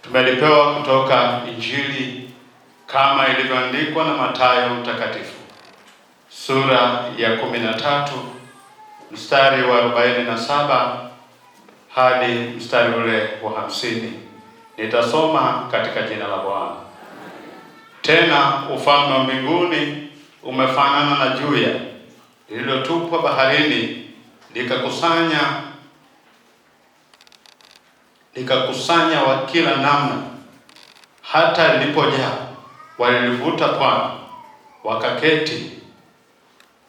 Tumelipewa kutoka Injili kama ilivyoandikwa na Mathayo mtakatifu sura ya 13 mstari wa 47 hadi mstari ule wa 50. Nitasoma katika jina la Bwana. Tena ufalme wa mbinguni umefanana na juya lililotupwa baharini, likakusanya wa kila namna, hata lilipojaa walilivuta pwani, wakaketi,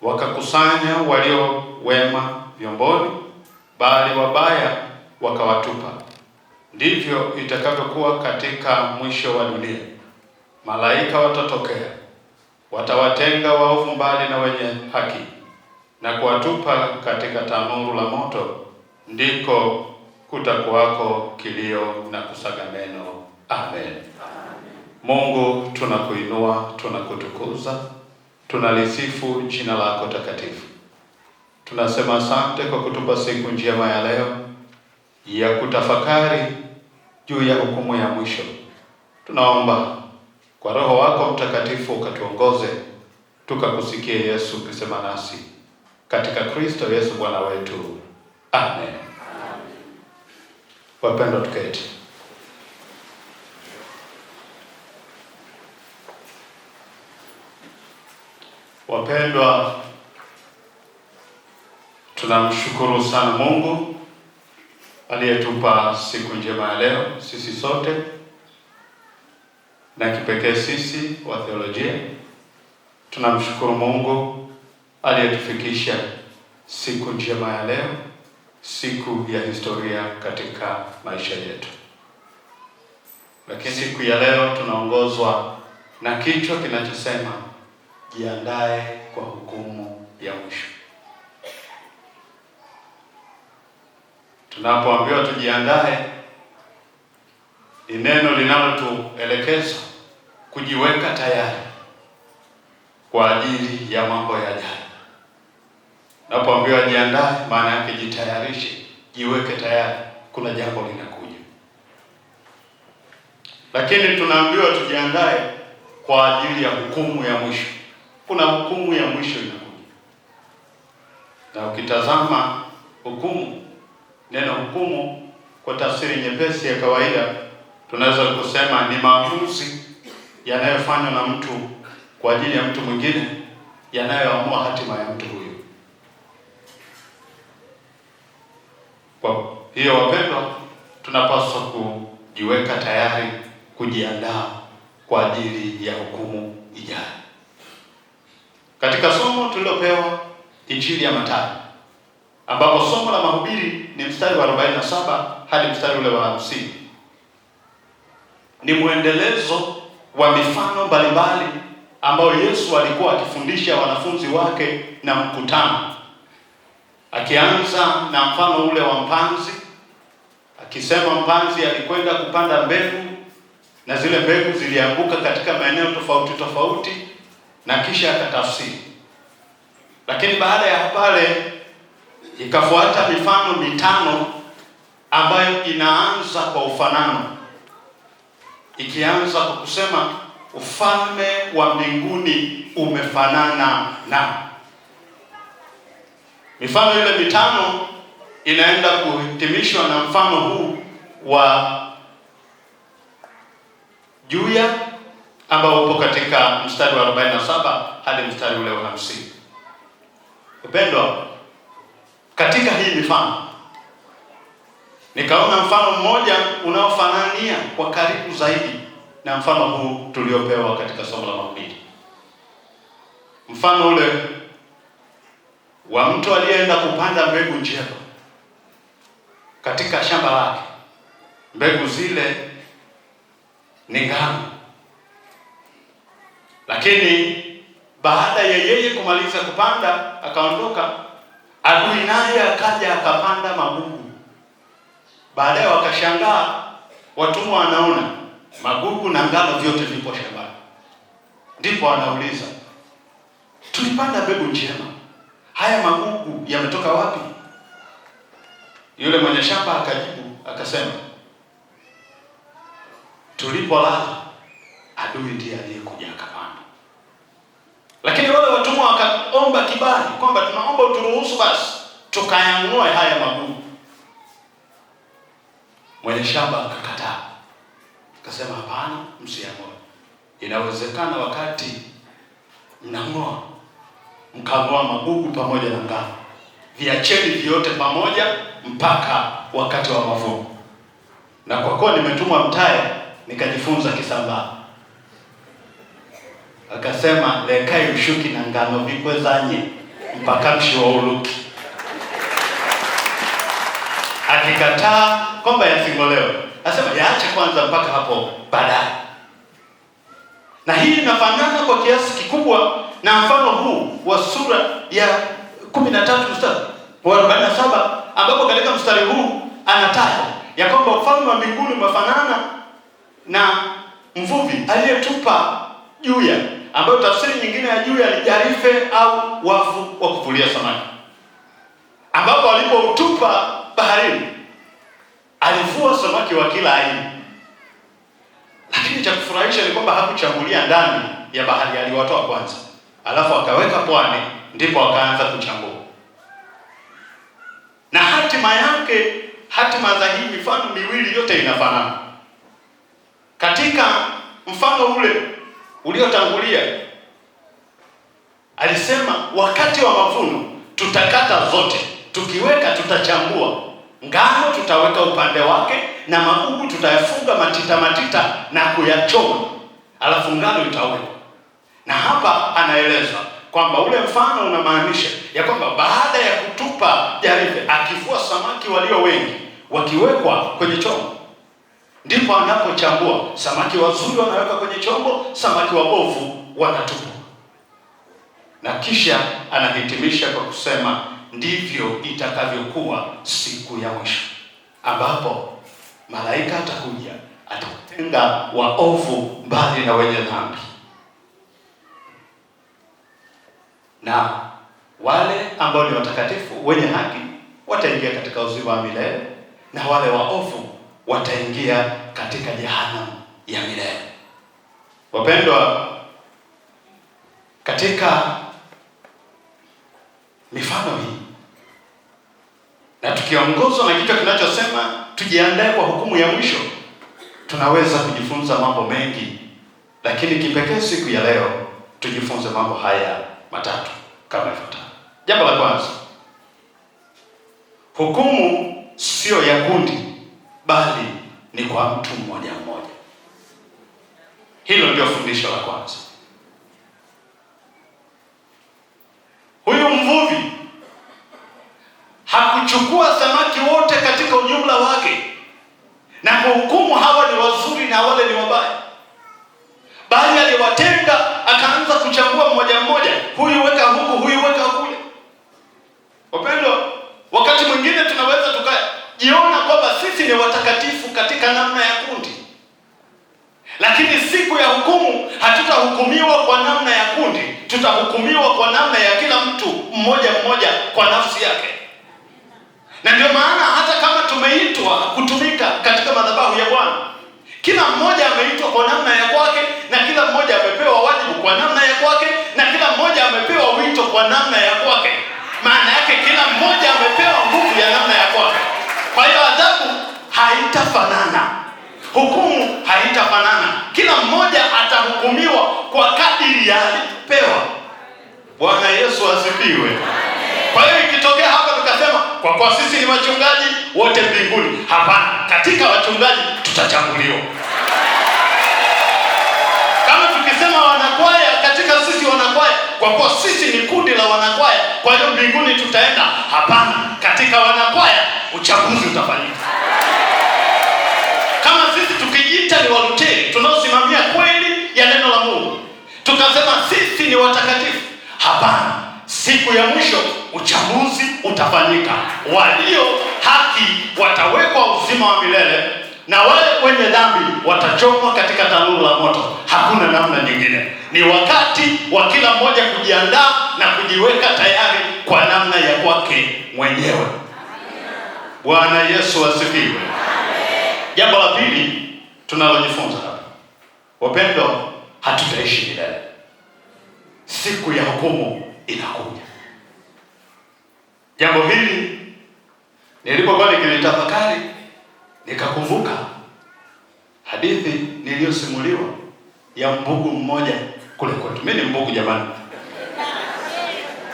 wakakusanya walio wema vyomboni, bali wabaya wakawatupa. Ndivyo itakavyokuwa katika mwisho wa dunia. Malaika watatokea, watawatenga waovu mbali na wenye haki, na kuwatupa katika tanuru la moto, ndiko kutakuwako kilio na kusaga meno. Amen. Mungu, tunakuinua, tunakutukuza, tunalisifu jina lako takatifu. Tunasema asante kwa kutupa siku njema ya leo ya kutafakari juu ya hukumu ya mwisho. Tunaomba kwa Roho wako Mtakatifu ukatuongoze, tukakusikie Yesu ukisema nasi, katika Kristo Yesu Bwana wetu. Amen. Wapendwa, tuketi. Wapendwa, tunamshukuru sana Mungu aliyetupa siku njema ya leo, sisi sote na kipekee sisi wa theolojia. Tunamshukuru Mungu aliyetufikisha siku njema ya leo, siku ya historia katika maisha yetu. Lakini siku ya leo tunaongozwa na kichwa kinachosema jiandae kwa hukumu ya mwisho. Tunapoambiwa tujiandae, ni neno linalotuelekeza kujiweka tayari kwa ajili ya mambo yajayo. Tunapoambiwa jiandae, maana yake jitayarishe, jiweke tayari, kuna jambo linakuja. Lakini tunaambiwa tujiandae kwa ajili ya hukumu ya mwisho. Kuna hukumu ya mwisho inakuja. Na ukitazama hukumu, neno hukumu kwa tafsiri nyepesi ya kawaida tunaweza kusema ni maamuzi yanayofanywa na mtu kwa ajili ya mtu mwingine, yanayoamua hatima ya mtu huyo. Kwa hiyo wapendwa, tunapaswa kujiweka tayari, kujiandaa kwa ajili ya hukumu ijayo. Katika somo tulilopewa Injili ya Mathayo, ambapo somo la mahubiri ni mstari wa 47 hadi mstari ule wa 50, ni mwendelezo wa mifano mbalimbali ambayo Yesu alikuwa akifundisha wanafunzi wake na mkutano, akianza na mfano ule wa mpanzi, akisema mpanzi alikwenda kupanda mbegu na zile mbegu zilianguka katika maeneo tofauti tofauti, na kisha akatafsiri. Lakini baada ya pale ikafuata mifano mitano ambayo inaanza kwa ufanano, ikianza kwa kusema ufalme wa mbinguni umefanana na. Mifano ile mitano inaenda kuhitimishwa na mfano huu wa juya ambao upo katika mstari wa 47 hadi mstari ule wa 50. Upendwa, katika hii mifano nikaona mfano mmoja unaofanania kwa karibu zaidi na mfano huu tuliopewa katika somo la mahubiri. Mfano ule wa mtu aliyeenda kupanda mbegu njema katika shamba lake. Mbegu zile ni ngano, lakini baada ya yeye kumaliza kupanda akaondoka, adui naye akaja akapanda magugu. Baadaye wakashangaa, watumwa wanaona magugu na ngano vyote vipo shambani. Ndipo wanauliza, tulipanda mbegu njema, haya magugu yametoka wapi? Yule mwenye shamba akajibu akasema, tulipolala adui ndiye aliyekuja akapanda. Lakini wale watumwa wakaomba kibali kwamba tunaomba uturuhusu basi tukayang'oe haya magugu. Mwenye shamba akakataa, akasema hapana, msiyang'oe. Inawezekana wakati mnang'oa mkang'oa magugu pamoja na ngano, viacheni vyote pamoja mpaka wakati wa mavuno. Na kwa kuwa nimetumwa Mtaya nikajifunza Kisambaa, akasema lekai ushuki na ngano vikwezanye mpaka mshi wa uluki. Akikataa kwamba yasing'olewe, asema yaache kwanza mpaka hapo baadaye. Na hii inafanana kwa kiasi kikubwa na mfano huu wa sura ya 13 mstari wa 47, ambapo katika mstari huu anataja ya kwamba ufalme wa mbinguni umefanana na mvuvi aliyetupa juya, ambayo tafsiri nyingine ya juya ni jarife au wavu wa kuvulia samaki, ambapo alipoutupa baharini alivua samaki wa kila aina. Lakini cha kufurahisha ni kwamba hakuchambulia ndani ya bahari, aliwatoa kwanza, alafu akaweka pwani, ndipo akaanza kuchambua. Na hatima yake, hatima za hii mifano miwili yote inafanana. Katika mfano ule uliotangulia alisema wakati wa mavuno tutakata zote, tukiweka tutachambua, ngano tutaweka upande wake na magugu tutayafunga matita na kuyachoma, alafu ngano itawekwa. Na hapa anaeleza kwamba ule mfano unamaanisha ya kwamba baada ya kutupa jarife, akivua samaki walio wengi wakiwekwa kwenye chombo, ndipo anapochambua. Samaki wazuri wanaweka kwenye chombo, samaki wabovu wanatupwa. Na kisha anahitimisha kwa kusema ndivyo itakavyokuwa siku ya mwisho, ambapo malaika atakuja, atatenga waovu mbali na wenye dhambi, na wale ambao ni watakatifu wenye haki wataingia katika uzima wa milele, na wale waovu wataingia katika jehanamu ya milele. Wapendwa, katika mifano hii na tukiongozwa na kichwa kinachosema tujiandae kwa hukumu ya mwisho, tunaweza kujifunza mambo mengi, lakini kipekee siku ya leo tujifunze mambo haya matatu kama ifuatavyo. Jambo la kwanza, hukumu sio ya kundi, bali ni kwa mtu mmoja mmoja. Hilo ndio fundisho la kwanza. Huyu mvuvi hakuchukua samaki wote katika ujumla wake na kuhukumu hawa ni wazuri na wale ni wabaya, bali aliwatenga, akaanza kuchambua mmoja mmoja, huyu weka huku, huyu weka kule. Wapendwa, wakati mwingine tunaweza tukajiona kwamba sisi ni watakatifu katika namna ya kundi, lakini siku ya hukumu hatutahukumiwa kwa namna ya kundi, tutahukumiwa kwa namna ya kila mtu mmoja mmoja kwa nafsi yake. Na ndio maana hata kama tumeitwa kutumika katika madhabahu ya Bwana, kila mmoja ameitwa kwa namna ya kwake, na kila mmoja amepewa wajibu kwa namna ya kwake, na kila mmoja amepewa wito kwa namna ya kwake. Maana yake kila mmoja amepewa nguvu ya namna ya kwake. Kwa hiyo adhabu haitafanana, hukumu haitafanana, kila mmoja atahukumiwa kwa kadiri ya alipewa. Bwana Yesu asifiwe. Kwa hiyo ikitokea hapa tukasema kwa kuwa sisi ni wachungaji wote mbinguni, hapana, katika wachungaji tutachambuliwa. Kama tukisema wanakwaya, katika sisi wanakwaya, kwa kuwa sisi ni kundi la wanakwaya, kwa hiyo mbinguni tutaenda, hapana, katika wanakwaya uchaguzi utafanyika. Kama sisi tukijiita ni Waluteri tunaosimamia kweli ya neno la Mungu, tukasema sisi ni watakatifu, hapana, siku ya mwisho uchaguzi utafanyika. Walio haki watawekwa uzima wa milele, na wale wenye dhambi watachomwa katika tanuru la moto. Hakuna namna nyingine. Ni wakati wa kila mmoja kujiandaa na kujiweka tayari kwa namna ya kwake mwenyewe. Bwana Yesu asifiwe. Jambo la pili tunalojifunza hapa, wapendwa, hatutaishi milele. Siku ya hukumu inakuja. Jambo hili nilipokuwa nikilitafakari, nikakumbuka hadithi niliyosimuliwa ya mbugu mmoja kule kwetu. Mimi ni mbugu jamani.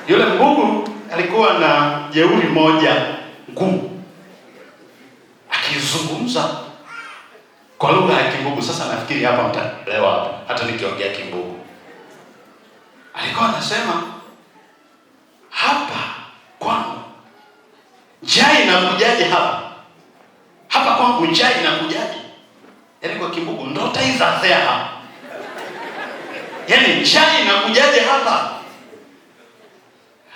Yule mbugu alikuwa na jeuri moja ngumu, akizungumza kwa lugha ya Kimbugu. Sasa nafikiri hapa mtaelewa hapa hata nikiongea Kimbugu. Alikuwa anasema, hapa kwangu njaa inakujaje hapa? Hapa kwangu njaa inakujaje? Yaani kwa Kimbugu ndota izazea hapa. Yaani njaa inakujaje hapa?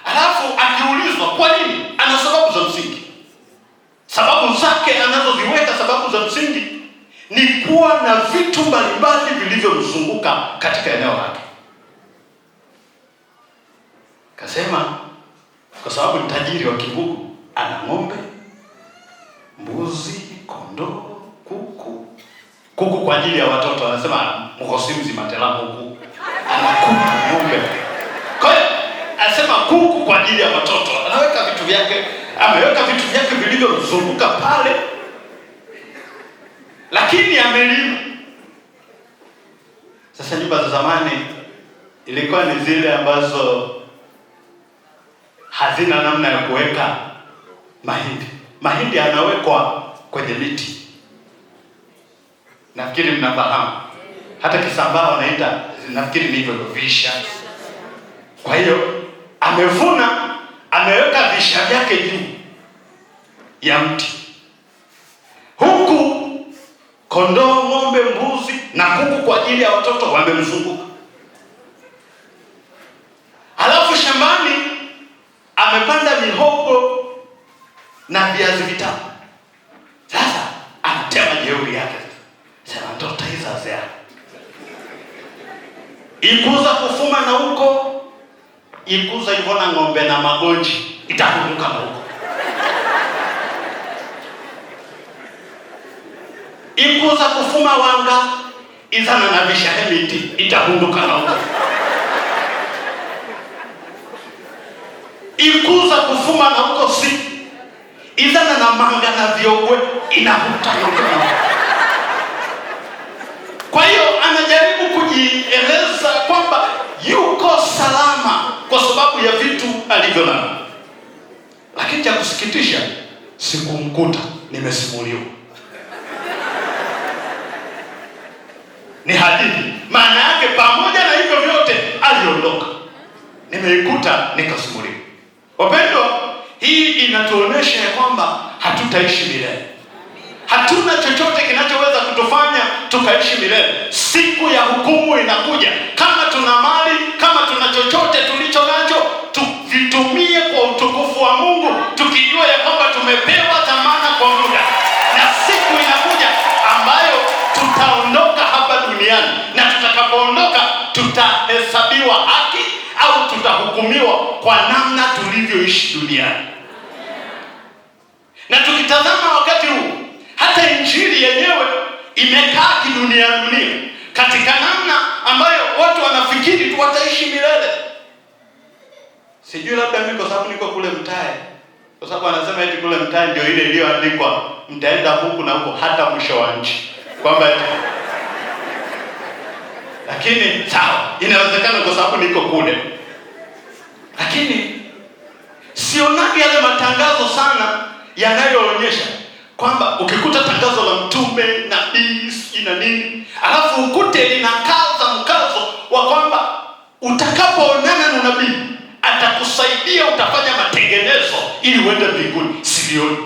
Alafu akiulizwa kwa nini, ana sababu za msingi. Sababu zake anazoziweka, sababu za msingi ni kuwa na vitu mbalimbali vilivyomzunguka katika eneo lake. Kasema kwa sababu ni tajiri wa Kimbugu, ana ng'ombe, mbuzi, kondoo, kuku. Kuku kwa ajili ya watoto, anasema mhosimzi matela kuku. Ana kuku, ng'ombe. Kwa hiyo anasema kuku kwa ajili ya watoto. Anaweka vitu vyake, ameweka vitu vyake vilivyomzunguka pale. Lakini amelima. Sasa nyumba za zamani ilikuwa ni zile ambazo hazina namna ya kuweka mahindi. Mahindi yanawekwa kwenye miti. Nafikiri mnafahamu. Hata Kisambaa wanaita, nafikiri ni hivyo visha. Kwa hiyo amevuna, ameweka visha vyake juu ya mti. Huku kondoo, ng'ombe, mbuzi na kuku kwa ajili ya watoto wamemzunguka. Halafu shambani amepanda mihogo na viazi vitamu. Sasa anatema jeuri yake. Sema ndota izazea. Ikuza kufuma na huko, ikuza ivona ng'ombe na magonji, itakumbuka na huko. Ikuza kufuma wanga, izana na vishahemiti, itakunduka na huko. Ikuza kufuma na huko si, izana na manga na viogwe, inahuta na huko. Kwa hiyo anajaribu kujieleza kwamba yuko salama kwa sababu ya vitu alivyo navyo. Lakini cha kusikitisha, sikumkuta, nimesimuliwa. Ni hadithi. Maana yake pamoja na hivyo vyote aliondoka. Nimeikuta nikasimuliwa. Wapendwa, hii inatuonesha ya kwamba hatutaishi milele. Hatuna chochote kinachoweza kutufanya tukaishi milele. Siku ya hukumu inakuja. Kama tuna mali, kama tuna chochote tulicho nacho, tuvitumie kwa utukufu wa Mungu, tukijua ya kwamba tumepewa dhamana kwa muda. Na siku inakuja ambayo tutaondoka hapa duniani, na tutakapoondoka tutahesabiwa haki au tutahukumiwa kwa namna tulivyoishi duniani. Na tukitazama wakati huu, hata injili yenyewe imekaa kidunia katika namna ambayo watu wanafikiri tu wataishi milele. Sijui labda mimi kwa sababu niko kule Mtae, kwa sababu anasema eti kule Mtae ndio ile iliyoandikwa mtaenda huku na huko hata mwisho wa nchi. Kwamba lakini sawa, inawezekana kwa sababu niko kule. Lakini sionagi yale matangazo sana yanayoonyesha kwamba ukikuta tangazo la mtume, nabii, ina nini, alafu ukute linakaza mkazo wa kwamba utakapoonana na nabii atakusaidia, utafanya matengenezo ili uende mbinguni. Silioni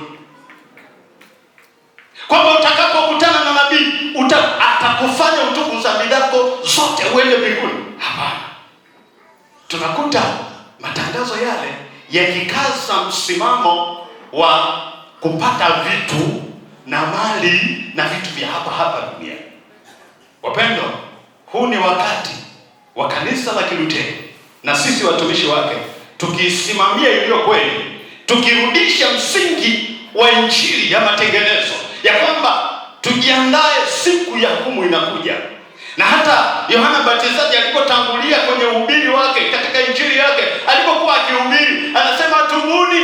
kwamba utakapokutana na nabii atakufanya utubu dhambi zako zote uende mbinguni. Hapana. Tunakuta matangazo yale yakikaza msimamo wa kupata vitu na mali na vitu vya hapa duniani. Wapendwa, huu ni wakati wa kanisa la Kiluteri na sisi watumishi wake tukisimamia iliyo kweli, tukirudisha msingi wa injili ya matengenezo, ya kwamba tujiandae siku ya hukumu inakuja. Na hata Yohana Mbatizaji alipotangulia kwenye uhubiri wake katika injili yake, alipokuwa akihubiri anasema tubuni.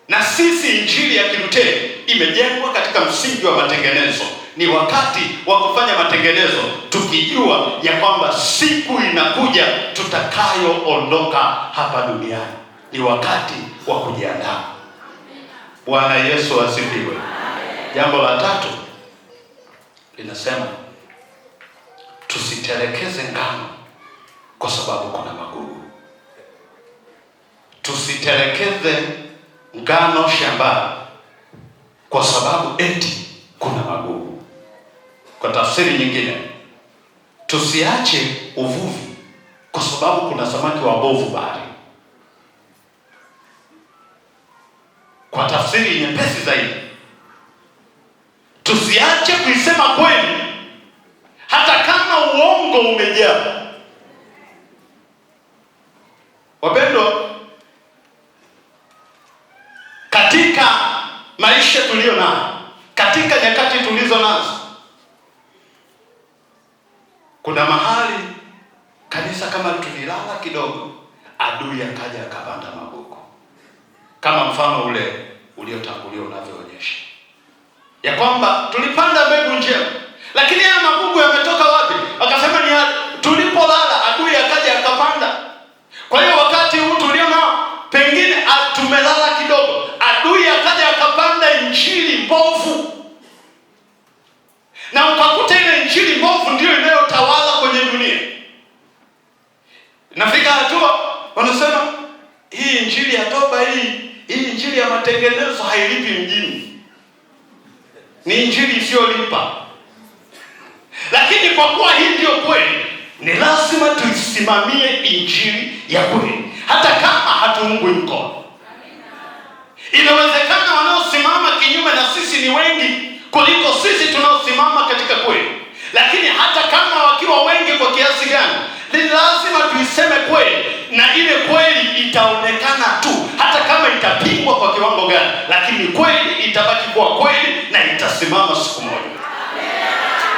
Na sisi injili ya Kiluteri imejengwa katika msingi wa matengenezo. Ni wakati wa kufanya matengenezo, tukijua ya kwamba siku inakuja tutakayoondoka hapa duniani. Ni wakati wa kujiandaa. Bwana Yesu asifiwe. Jambo la tatu linasema tusitelekeze ngano kwa sababu kuna magugu. Tusitelekeze ngano shambani kwa sababu eti kuna magugu. Kwa tafsiri nyingine, tusiache uvuvi kwa sababu kuna samaki wabovu bahari. Kwa tafsiri nyepesi zaidi, tusiache kuisema kweli hata kama uongo umejaa. Wapendwa, katika maisha tulio nayo, katika nyakati tulizo nazo, kuna mahali kanisa kama tulilala kidogo, adui akaja akapanda magugu, kama mfano ule uliotangulia unavyoonyesha ya kwamba tulipanda mbegu njema, lakini haya magugu yametoka wapi? Akasema ni tulipolala adui akaja akapanda. Kwa hiyo wakati huu tulio nao, pengine tumelala kidogo, adui akaja akapanda injili mbovu, na ukakuta ile injili mbovu ndio inayotawala kwenye dunia. Nafika hatua wanasema hii injili ya toba, hii injili ya matengenezo hailipi mjini, ni injili isiyolipa. Lakini kwa kuwa hii ndio kweli, ni lazima tuisimamie injili ya kweli, hata kama hatuungwi mkono. Inawezekana wanaosimama kinyume na sisi ni wengi kuliko sisi tunaosimama katika kweli, lakini hata kama wakiwa wengi kwa kiasi gani, ni lazima tuiseme kweli, na ile kweli itaonekana tu, hata kama itapingwa kwa kiwango gani, lakini kweli itabaki kuwa kweli na itasimama siku moja.